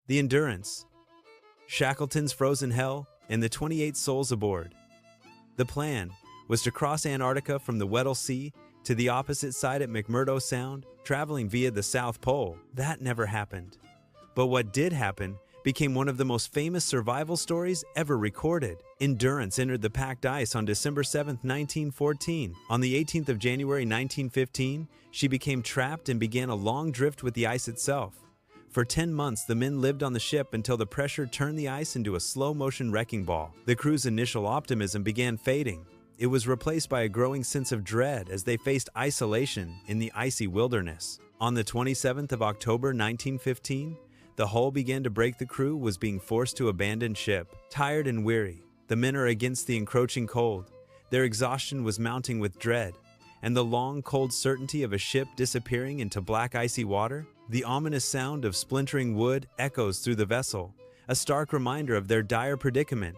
The Endurance, Shackleton's Frozen Hell, and the 28 souls aboard. The plan was to cross Antarctica from the Weddell Sea to the opposite side at McMurdo Sound, traveling via the South Pole. That never happened. But what did happen became one of the most famous survival stories ever recorded. Endurance entered the packed ice on December 7, 1914. On the 18th of January 1915, she became trapped and began a long drift with the ice itself. For 10 months, the men lived on the ship until the pressure turned the ice into a slow-motion wrecking ball. The crew's initial optimism began fading. It was replaced by a growing sense of dread as they faced isolation in the icy wilderness. On the 27th of October 1915, the hull began to break. The crew was being forced to abandon ship. Tired and weary, the men are against the encroaching cold. Their exhaustion was mounting with dread, and the long, cold certainty of a ship disappearing into black, icy water. The ominous sound of splintering wood echoes through the vessel, a stark reminder of their dire predicament.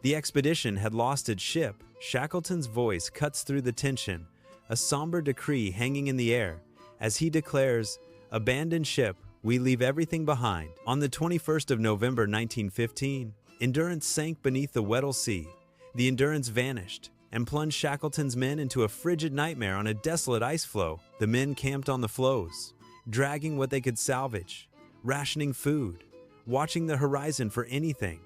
The expedition had lost its ship. Shackleton's voice cuts through the tension, a somber decree hanging in the air, as he declares, "Abandon ship, we leave everything behind." On the 21st of November 1915, Endurance sank beneath the Weddell Sea. The Endurance vanished and plunged Shackleton's men into a frigid nightmare on a desolate ice floe. The men camped on the floes, dragging what they could salvage, rationing food, watching the horizon for anything.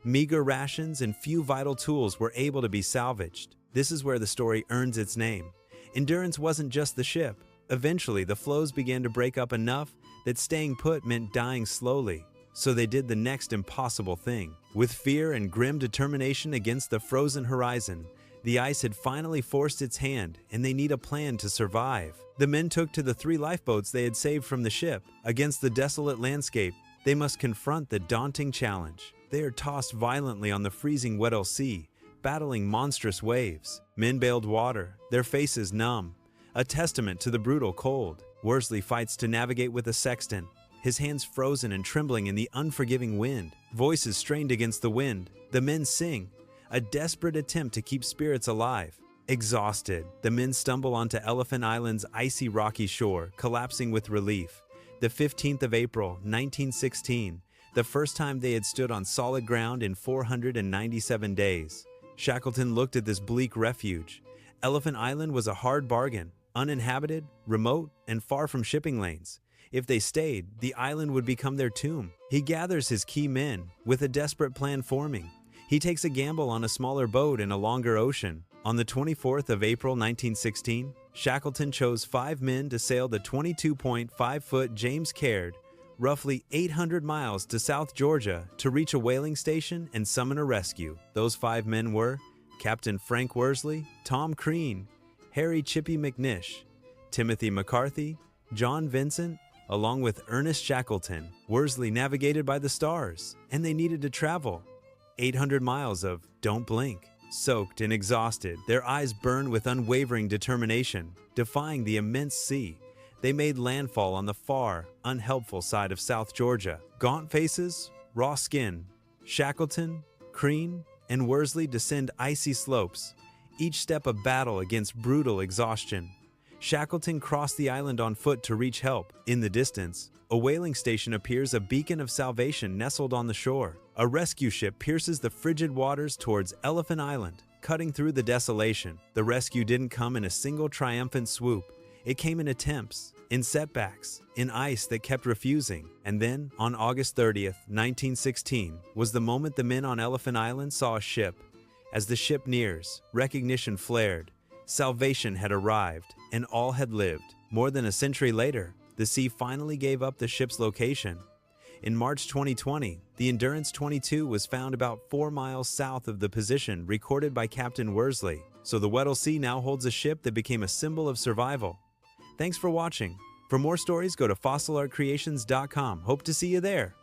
Meager rations and few vital tools were able to be salvaged. This is where the story earns its name. Endurance wasn't just the ship. Eventually, the floes began to break up enough that staying put meant dying slowly. So they did the next impossible thing. With fear and grim determination against the frozen horizon, the ice had finally forced its hand, and they need a plan to survive. The men took to the 3 lifeboats they had saved from the ship. Against the desolate landscape, they must confront the daunting challenge. They are tossed violently on the freezing Weddell Sea, battling monstrous waves. Men bailed water, their faces numb, a testament to the brutal cold. Worsley fights to navigate with a sextant, his hands frozen and trembling in the unforgiving wind. Voices strained against the wind, the men sing, a desperate attempt to keep spirits alive. Exhausted, the men stumble onto Elephant Island's icy rocky shore, collapsing with relief. The 15th of April, 1916, the first time they had stood on solid ground in 497 days. Shackleton looked at this bleak refuge. Elephant Island was a hard bargain, uninhabited, remote, and far from shipping lanes. If they stayed, the island would become their tomb. He gathers his key men, with a desperate plan forming. He takes a gamble on a smaller boat in a longer ocean. On the 24th of April 1916, Shackleton chose 5 men to sail the 22.5-foot James Caird, roughly 800 miles to South Georgia, to reach a whaling station and summon a rescue. Those 5 men were Captain Frank Worsley, Tom Crean, Harry Chippy McNish, Timothy McCarthy, John Vincent, along with Ernest Shackleton. Worsley navigated by the stars, and they needed to travel 800 miles of don't blink. Soaked and exhausted, their eyes burned with unwavering determination, defying the immense sea. They made landfall on the far, unhelpful side of South Georgia. Gaunt faces, raw skin, Shackleton, Crean, and Worsley descend icy slopes, each step a battle against brutal exhaustion. Shackleton crossed the island on foot to reach help. In the distance, a whaling station appears, a beacon of salvation nestled on the shore. A rescue ship pierces the frigid waters towards Elephant Island, cutting through the desolation. The rescue didn't come in a single triumphant swoop. It came in attempts, in setbacks, in ice that kept refusing. And then, on August 30th, 1916, was the moment the men on Elephant Island saw a ship. As the ship nears, recognition flared. Salvation had arrived, and all had lived. More than a century later, the sea finally gave up the ship's location. In March 2020, the Endurance 22 was found about 4 miles south of the position recorded by Captain Worsley. So the Weddell Sea now holds a ship that became a symbol of survival. Thanks for watching. For more stories, go to fossilartcreations.com. Hope to see you there.